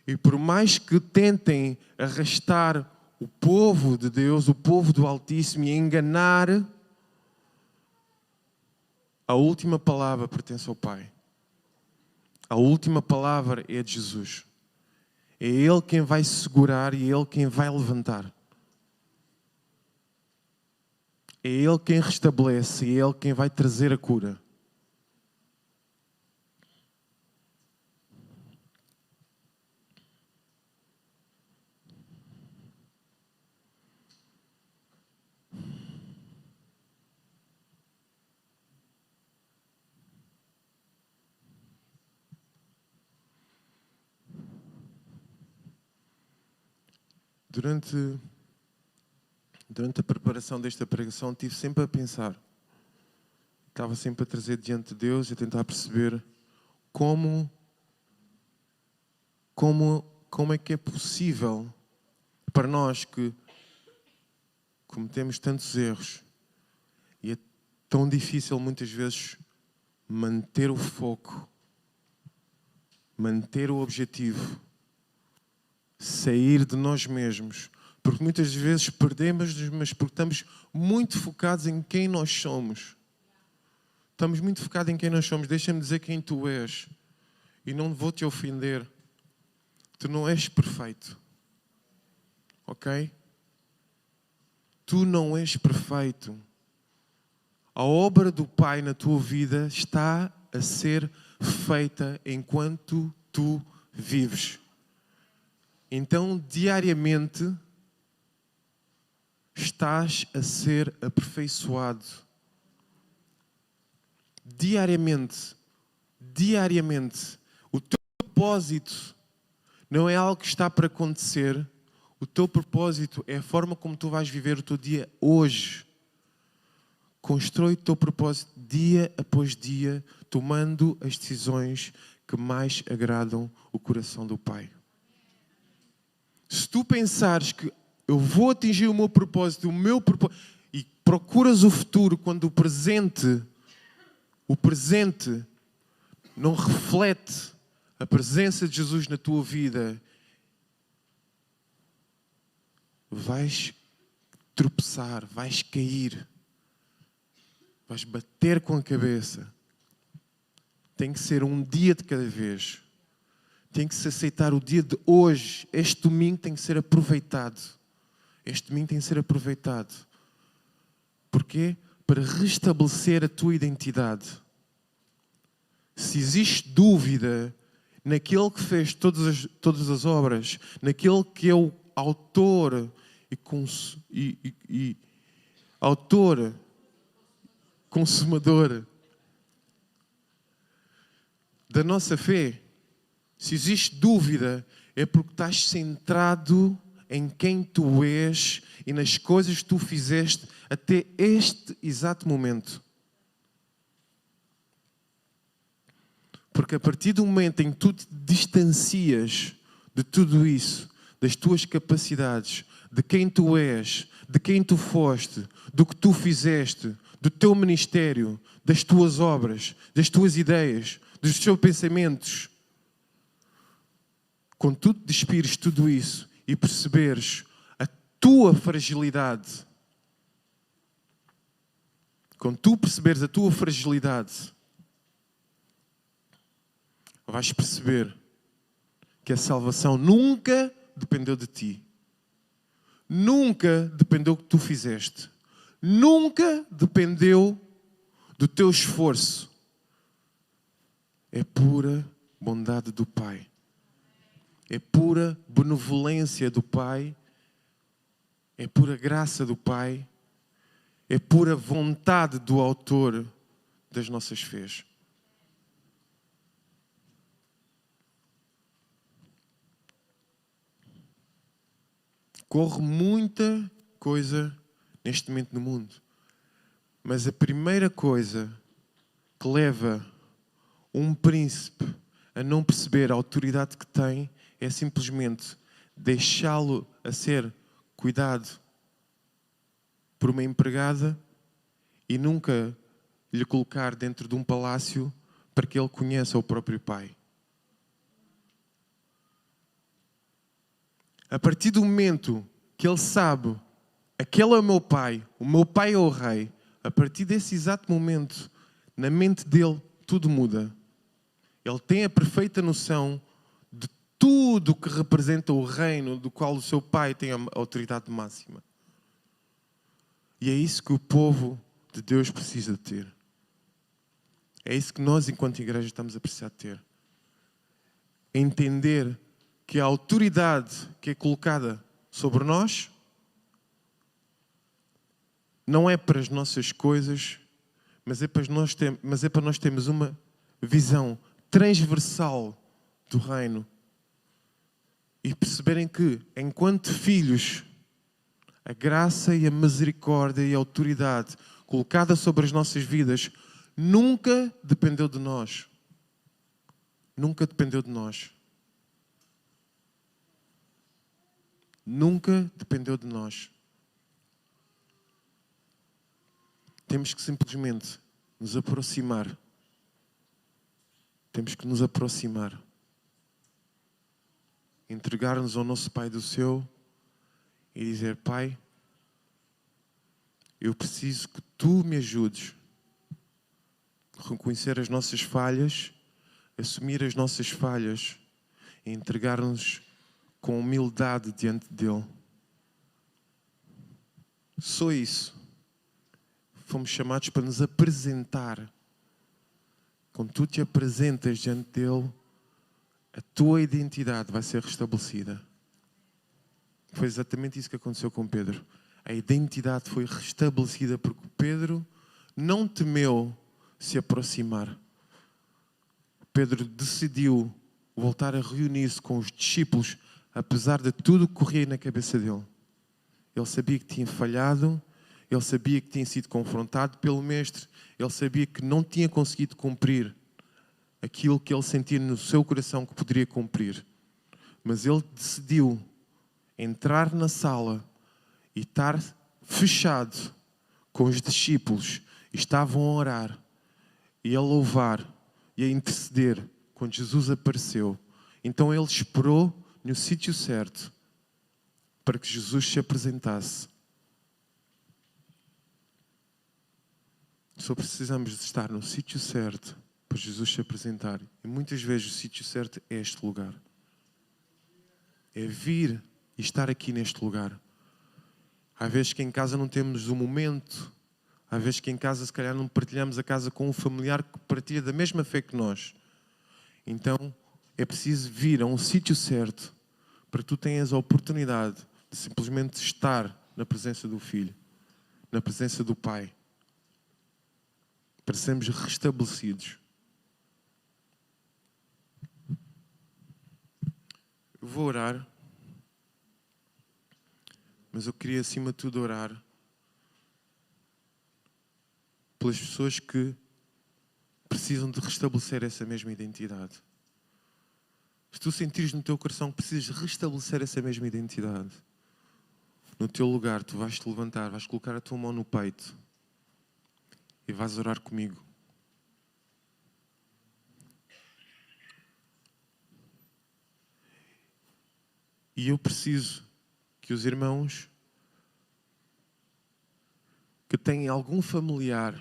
E por mais que tentem arrastar o povo de Deus, o povo do Altíssimo, e enganar, a última palavra pertence ao Pai. A última palavra é de Jesus. É Ele quem vai segurar e é Ele quem vai levantar. É Ele quem restabelece e é Ele quem vai trazer a cura. Durante a preparação desta pregação, estive sempre a pensar. Estava sempre a trazer diante de Deus e a tentar perceber como é que é possível para nós que cometemos tantos erros e é tão difícil muitas vezes manter o foco, manter o objetivo, sair de nós mesmos, porque muitas vezes perdemos, mas porque estamos muito focados em quem nós somos. Estamos muito focados em quem nós somos. Deixa-me dizer quem tu és. E não vou te ofender. Tu não és perfeito. Ok? Tu não és perfeito. A obra do Pai na tua vida está a ser feita enquanto tu vives. Então, diariamente, estás a ser aperfeiçoado. Diariamente. O teu propósito não é algo que está para acontecer. O teu propósito é a forma como tu vais viver o teu dia hoje. Constrói o teu propósito dia após dia, tomando as decisões que mais agradam o coração do Pai. Se tu pensares que eu vou atingir o meu propósito, e procuras o futuro quando o presente não reflete a presença de Jesus na tua vida, vais tropeçar, vais cair, vais bater com a cabeça. Tem que ser um dia de cada vez. Tem que se aceitar o dia de hoje. Este domingo tem que ser aproveitado. Este domingo tem que ser aproveitado. Porquê? Para restabelecer a tua identidade. Se existe dúvida naquele que fez todas as obras, naquele que é o autor consumador da nossa fé, se existe dúvida, é porque estás centrado em quem tu és e nas coisas que tu fizeste até este exato momento. Porque a partir do momento em que tu te distancias de tudo isso, das tuas capacidades, de quem tu és, de quem tu foste, do que tu fizeste, do teu ministério, das tuas obras, das tuas ideias, dos teus pensamentos, quando tu te despires de tudo isso e perceberes a tua fragilidade, quando tu perceberes a tua fragilidade, vais perceber que a salvação nunca dependeu de ti. Nunca dependeu do que tu fizeste. Nunca dependeu do teu esforço. É pura bondade do Pai. É pura benevolência do Pai. É pura graça do Pai. É pura vontade do Autor das nossas fés. Corre muita coisa neste momento no mundo. Mas a primeira coisa que leva um príncipe a não perceber a autoridade que tem é simplesmente deixá-lo a ser cuidado por uma empregada e nunca lhe colocar dentro de um palácio para que ele conheça o próprio pai. A partir do momento que ele sabe, aquele é o meu pai é o rei, a partir desse exato momento, na mente dele, tudo muda. Ele tem a perfeita noção de tudo que representa o reino do qual o seu pai tem a autoridade máxima. E é isso que o povo de Deus precisa ter. É isso que nós, enquanto igreja, estamos a precisar ter. Entender que a autoridade que é colocada sobre nós não é para as nossas coisas, mas é para nós termos uma visão transversal do reino e perceberem que, enquanto filhos, a graça e a misericórdia e a autoridade colocada sobre as nossas vidas nunca dependeu de nós. Nunca dependeu de nós. Nunca dependeu de nós. Temos que simplesmente nos aproximar. Temos que nos aproximar. Entregar-nos ao nosso Pai do Céu e dizer: Pai, eu preciso que Tu me ajudes a reconhecer as nossas falhas, assumir as nossas falhas e entregar-nos com humildade diante dEle. Só isso. Fomos chamados para nos apresentar. Quando tu te apresentas diante dEle, a tua identidade vai ser restabelecida. Foi exatamente isso que aconteceu com Pedro. A identidade foi restabelecida porque Pedro não temeu se aproximar. Pedro decidiu voltar a reunir-se com os discípulos, apesar de tudo que corria na cabeça dele. Ele sabia que tinha falhado, ele sabia que tinha sido confrontado pelo Mestre, ele sabia que não tinha conseguido cumprir aquilo que ele sentia no seu coração que poderia cumprir. Mas ele decidiu entrar na sala e estar fechado com os discípulos. Estavam a orar e a louvar e a interceder quando Jesus apareceu. Então ele esperou no sítio certo para que Jesus se apresentasse. Só precisamos de estar no sítio certo para Jesus se apresentar. E muitas vezes o sítio certo é este lugar. É vir e estar aqui neste lugar. Há vezes que em casa não temos o momento. Há vezes que em casa se calhar não partilhamos a casa com um familiar que partilha da mesma fé que nós. Então é preciso vir a um sítio certo para que tu tenhas a oportunidade de simplesmente estar na presença do Filho, na presença do Pai, para sermos restabelecidos. Eu vou orar, mas eu queria acima de tudo orar pelas pessoas que precisam de restabelecer essa mesma identidade. Se tu sentires no teu coração que precisas restabelecer essa mesma identidade, no teu lugar tu vais te levantar, vais colocar a tua mão no peito e vais orar comigo. E eu preciso que os irmãos que têm algum familiar,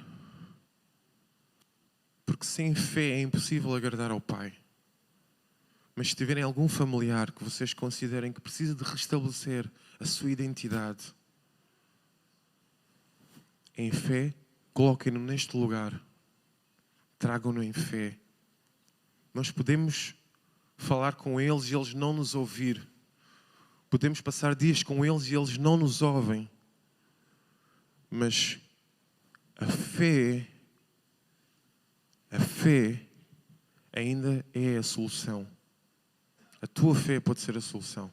porque sem fé é impossível agradar ao Pai, mas se tiverem algum familiar que vocês considerem que precisa de restabelecer a sua identidade, em fé, coloquem-no neste lugar, tragam-no em fé. Nós podemos falar com eles e eles não nos ouvir. Podemos passar dias com eles e eles não nos ouvem. Mas a fé ainda é a solução. A tua fé pode ser a solução.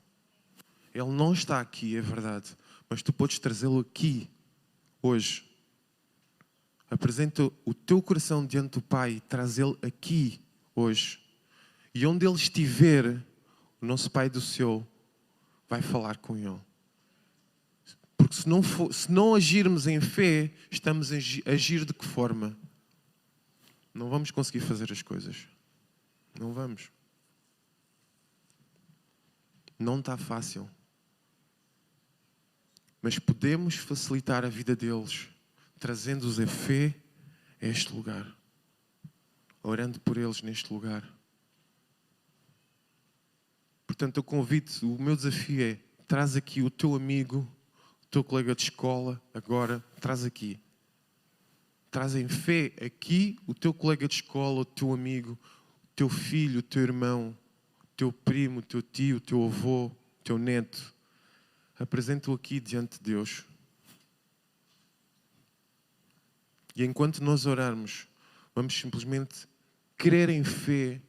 Ele não está aqui, é verdade, mas tu podes trazê-lo aqui, hoje. Apresenta o teu coração diante do Pai e traz-lo aqui, hoje. E onde Ele estiver, o nosso Pai do céu vai falar com Ele. Porque se não agirmos em fé, estamos a agir de que forma? Não vamos conseguir fazer as coisas. Não vamos. Não está fácil. Mas podemos facilitar a vida deles, trazendo-os a fé a este lugar. Orando por eles neste lugar. Portanto, eu convido, o meu desafio é, traz aqui o teu amigo, o teu colega de escola, agora, traz aqui. Traz em fé aqui o teu colega de escola, o teu amigo, o teu filho, o teu irmão, o teu primo, o teu tio, o teu avô, o teu neto. Apresenta-o aqui diante de Deus. E enquanto nós orarmos, vamos simplesmente crer em fé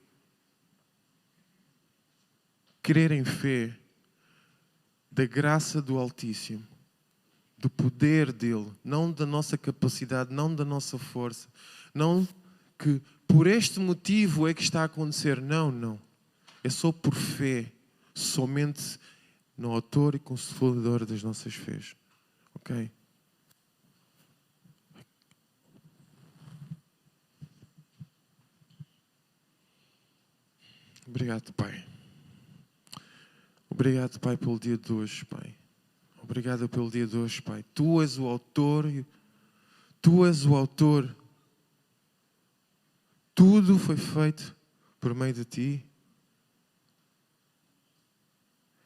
da graça do Altíssimo, do poder dele, não da nossa capacidade, não da nossa força, não que por este motivo é que está a acontecer. Não. É só por fé, somente no autor e consolador das nossas fés. Ok? Obrigado, Pai. Obrigado, Pai, pelo dia de hoje, Pai. Obrigado pelo dia de hoje, Pai. Tu és o autor. Tu és o autor. Tudo foi feito por meio de Ti.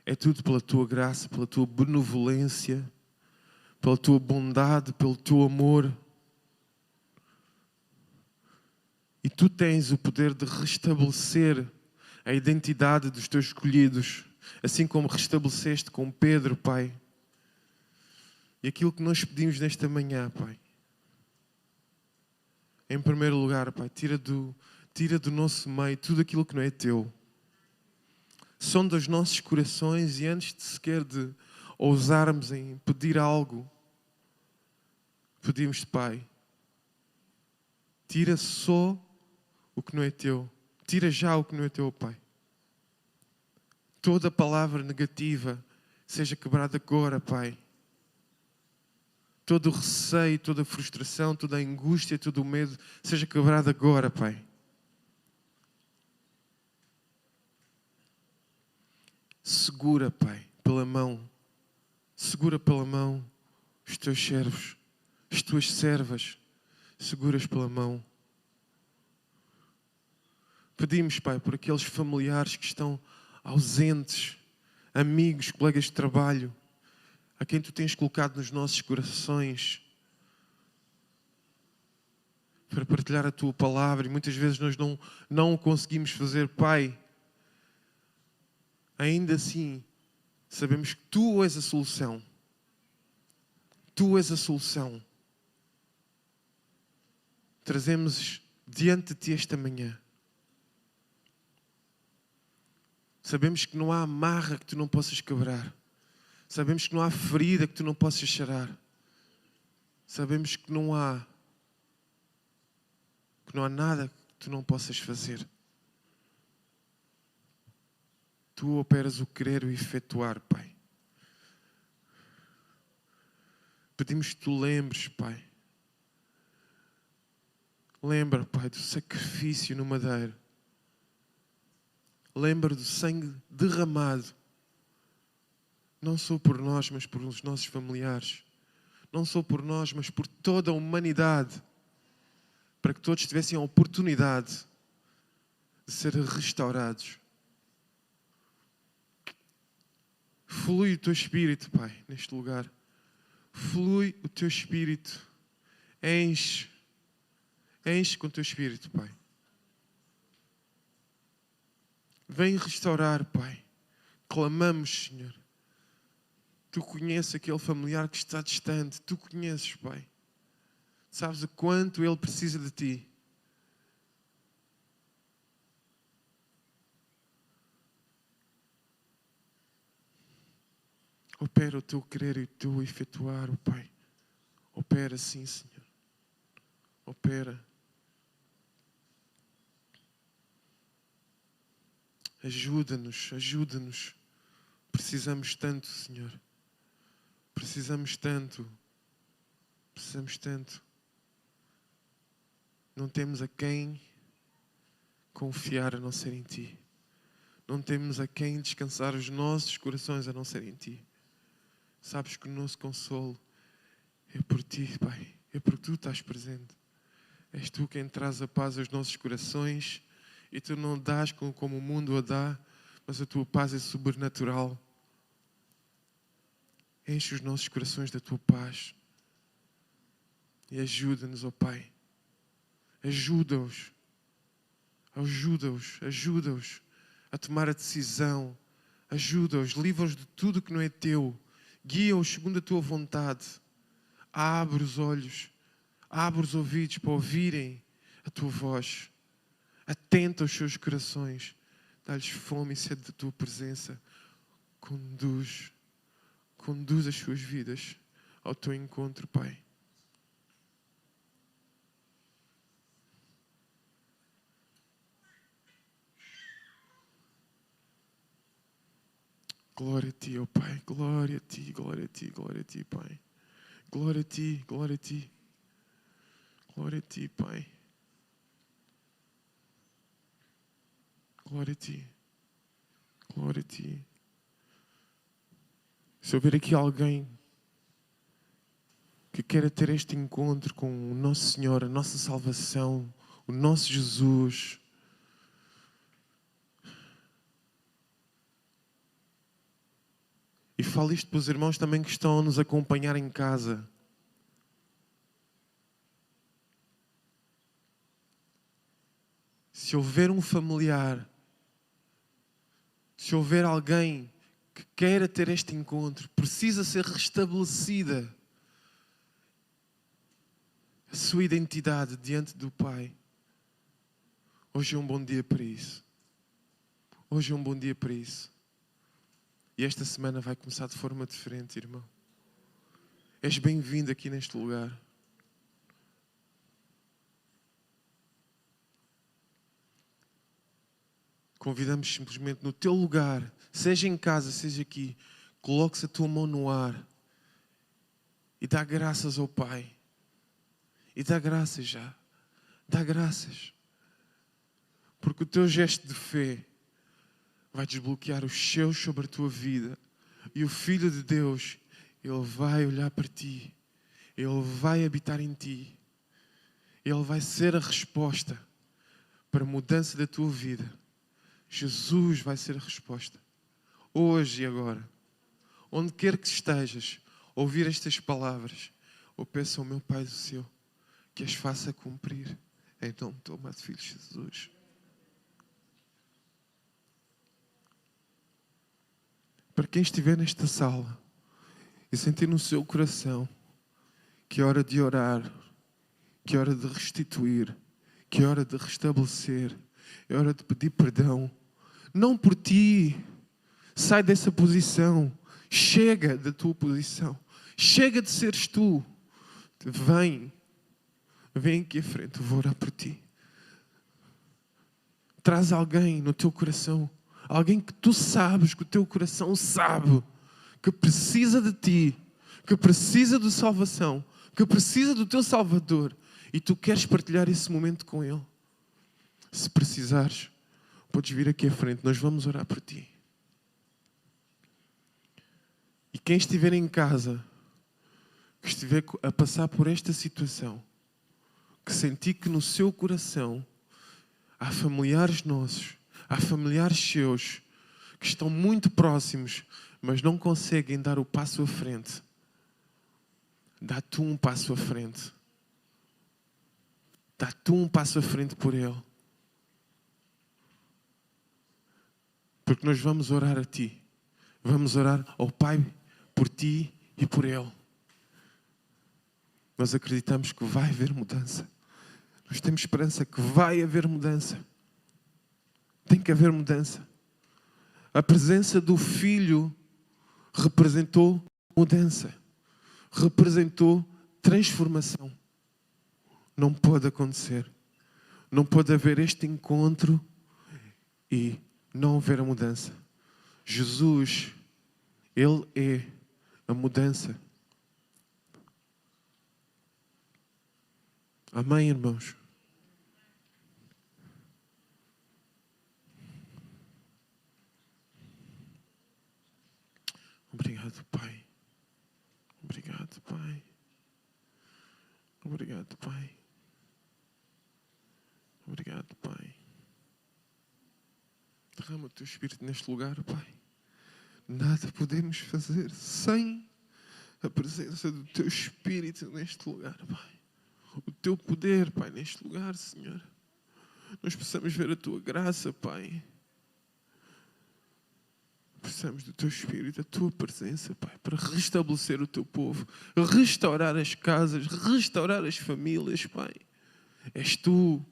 É tudo pela Tua graça, pela Tua benevolência, pela Tua bondade, pelo Teu amor. E Tu tens o poder de restabelecer a identidade dos Teus escolhidos, assim como restabeleceste com Pedro, Pai. E aquilo que nós pedimos nesta manhã, Pai. Em primeiro lugar, Pai, tira do nosso meio tudo aquilo que não é Teu. Sonda os nossos corações e antes de sequer de ousarmos em pedir algo, pedimos-te, Pai, tira só o que não é Teu. Tira já o que não é Teu, Pai. Toda palavra negativa seja quebrada agora, Pai. Todo o receio, toda a frustração, toda a angústia, todo o medo seja quebrado agora, Pai. segura, Pai, pela mão. Segura pela mão os teus servos, as tuas servas. Seguras pela mão. Pedimos, Pai, por aqueles familiares que estão ausentes, amigos, colegas de trabalho, a quem Tu tens colocado nos nossos corações para partilhar a Tua palavra, e muitas vezes nós não o conseguimos fazer, Pai. Ainda assim, sabemos que Tu és a solução. Tu és a solução. Trazemos diante de Ti esta manhã. Sabemos que não há amarra que Tu não possas quebrar. Sabemos que não há ferida que Tu não possas sarar. Sabemos que não há nada que Tu não possas fazer. Tu operas o querer e o efetuar, Pai. Pedimos que Tu lembres, Pai. Lembra, Pai, do sacrifício no madeiro. Lembra do sangue derramado. Não só por nós, mas por os nossos familiares. Não só por nós, mas por toda a humanidade. Para que todos tivessem a oportunidade de ser restaurados. Flui o Teu Espírito, Pai, neste lugar. Flui o Teu Espírito. Enche com o Teu Espírito, Pai. Vem restaurar, Pai. Clamamos, Senhor. Tu conheces aquele familiar que está distante. Tu conheces, Pai. Sabes o quanto ele precisa de Ti. Opera o Teu querer e o Teu efetuar, oh Pai. Opera sim, Senhor. Opera. Ajuda-nos, ajuda-nos. Precisamos tanto, Senhor. Precisamos tanto. Precisamos tanto. Não temos a quem confiar a não ser em Ti. Não temos a quem descansar os nossos corações a não ser em Ti. Sabes que o nosso consolo é por Ti, Pai. É porque Tu estás presente. És Tu quem traz a paz aos nossos corações. E Tu não dás como o mundo a dá, mas a Tua paz é sobrenatural. Enche os nossos corações da Tua paz. E ajuda-nos, ó Pai. Ajuda-os. Ajuda-os. Ajuda-os a tomar a decisão. Ajuda-os. Livra-os de tudo que não é Teu. Guia-os segundo a Tua vontade. Abre os olhos. Abre os ouvidos para ouvirem a Tua voz. Atenta aos seus corações. Dá-lhes fome e sede da Tua presença. Conduz as suas vidas ao Teu encontro, Pai. Glória a Ti, ó Pai. Glória a Ti, glória a Ti, glória a Ti, Pai. Glória a Ti, glória a Ti. Glória a Ti, Pai. Glória a Ti. Glória a Ti. Se houver aqui alguém que queira ter este encontro com o nosso Senhor, a nossa salvação, o nosso Jesus, e falo isto para os irmãos também que estão a nos acompanhar em casa. Se houver um familiar, se houver alguém que queira ter este encontro, precisa ser restabelecida a sua identidade diante do Pai. Hoje é um bom dia para isso. Hoje é um bom dia para isso. E esta semana vai começar de forma diferente, irmão. És bem-vindo aqui neste lugar. Convidamos simplesmente no teu lugar, seja em casa, seja aqui, coloques a tua mão no ar e dá graças ao Pai. E dá graças já. Dá graças. Porque o teu gesto de fé vai desbloquear os céus sobre a tua vida. E o Filho de Deus, Ele vai olhar para ti. Ele vai habitar em ti. Ele vai ser a resposta para a mudança da tua vida. Jesus vai ser a resposta. Hoje e agora. Onde quer que estejas, ouvir estas palavras, eu peço ao meu Pai do céu que as faça cumprir. Em nome do teu amado Filho Jesus. Para quem estiver nesta sala e sentir no seu coração que é hora de orar, que é hora de restituir, que é hora de restabelecer, é hora de pedir perdão. Não por ti. Sai dessa posição. Chega da tua posição. Chega de seres tu. Vem aqui à frente, eu vou orar por ti. Traz alguém no teu coração. Alguém que tu sabes, que o teu coração sabe, que precisa de ti, que precisa de salvação, que precisa do teu Salvador. E tu queres partilhar esse momento com ele. Se precisares, podes vir aqui à frente. Nós vamos orar por ti. E quem estiver em casa, que estiver a passar por esta situação, que sentir que no seu coração há familiares nossos, há familiares seus, que estão muito próximos, mas não conseguem dar o passo à frente. Dá tu um passo à frente. Dá tu um passo à frente por ele. Porque nós vamos orar a ti. Vamos orar ao Pai por ti e por ele. Nós acreditamos que vai haver mudança. Nós temos esperança que vai haver mudança. Tem que haver mudança. A presença do Filho representou mudança. Representou transformação. Não pode acontecer. Não pode haver este encontro e não haver a mudança. Jesus, Ele é a mudança. Amém, irmãos? Obrigado, Pai. Obrigado, Pai. Obrigado, Pai. Obrigado, Pai. Derrama o teu Espírito neste lugar, Pai. Nada podemos fazer sem a presença do teu Espírito neste lugar, Pai. O teu poder, Pai, neste lugar, Senhor. Nós precisamos ver a tua graça, Pai. Precisamos do teu Espírito, da tua presença, Pai, para restabelecer o teu povo, restaurar as casas, restaurar as famílias, Pai. És tu.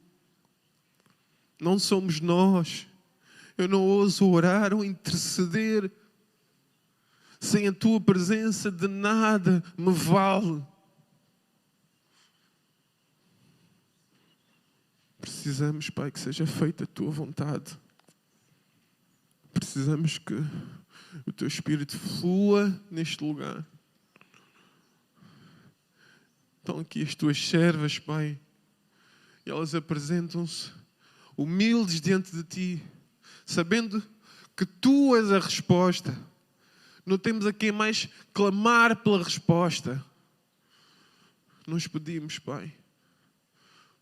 Não somos nós. Eu não ouso orar ou interceder. Sem a tua presença, de nada me vale. Precisamos, Pai, que seja feita a tua vontade. Precisamos que o teu Espírito flua neste lugar. Estão aqui as tuas servas, Pai, e elas apresentam-se humildes diante de ti, sabendo que tu és a resposta. Não temos a quem mais clamar pela resposta. Nós pedimos, Pai,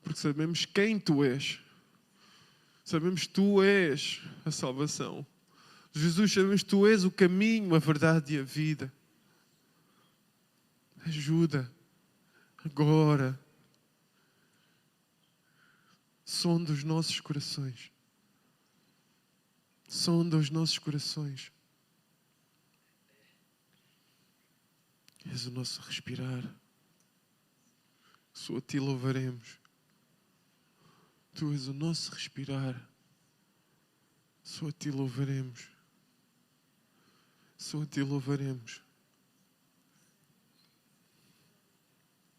porque sabemos quem tu és. Sabemos que tu és a salvação. Jesus, sabemos que tu és o caminho, a verdade e a vida. Ajuda agora. Sonda os nossos corações. Sonda os nossos corações. És o nosso respirar. Só a ti louvaremos. Tu és o nosso respirar. Só a ti louvaremos. Só a ti louvaremos.